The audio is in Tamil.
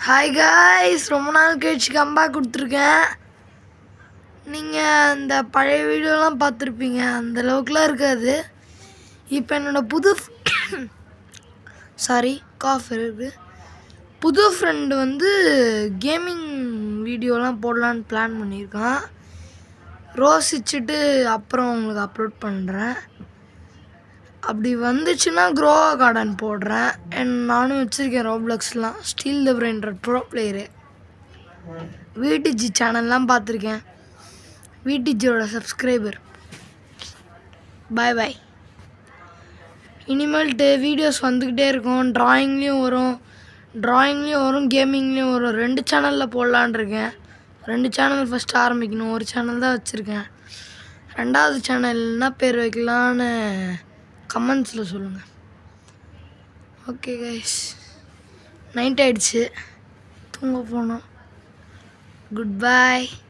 ஹாய் காய்ஸ், ரொம்ப நாள் கழிச்சு கம்பேக் கொடுத்துருக்கேன். நீங்கள் அந்த பழைய வீடியோலாம் பார்த்துருப்பீங்க, அந்த அளவுக்குலாம் இருக்காது. இப்போ என்னோடய காஃப் இருக்குது. புது ஃப்ரெண்டு வந்து கேமிங் வீடியோலாம் போடலான்னு பிளான் பண்ணியிருக்கான். ரோசிச்சுட்டு அப்புறம் உங்களுக்கு அப்லோட் பண்ணுறேன். அப்படி வந்துச்சுன்னா க்ரோவா கார்டன் போடுறேன். நானும் வச்சுருக்கேன் ரோப்ளக்ஸ்லாம். ஸ்டீல் த பிரைன்டர் ப்ரோ பிளேயரு. விடிஜி சேனல்லாம் பார்த்துருக்கேன். விடிஜியோட சப்ஸ்கிரைபர். பாய் பாய். இனிமேல்ட்டு வீடியோஸ் வந்துக்கிட்டே இருக்கும். ட்ராயிங்லேயும் வரும் கேமிங்லேயும் வரும். 2 சேனலில் போடலான் இருக்கேன். 2 சேனல் ஃபஸ்ட்டு ஆரம்பிக்கணும். ஒரு சேனல் தான் வச்சுருக்கேன். 2வது சேனல் என்ன பேர் வைக்கலான்னு கமெண்ட்ஸில் சொல்லுங்கள். ஓகே கைஸ், நைட் ஆகிடுச்சு, தூங்க போனோம். Good bye.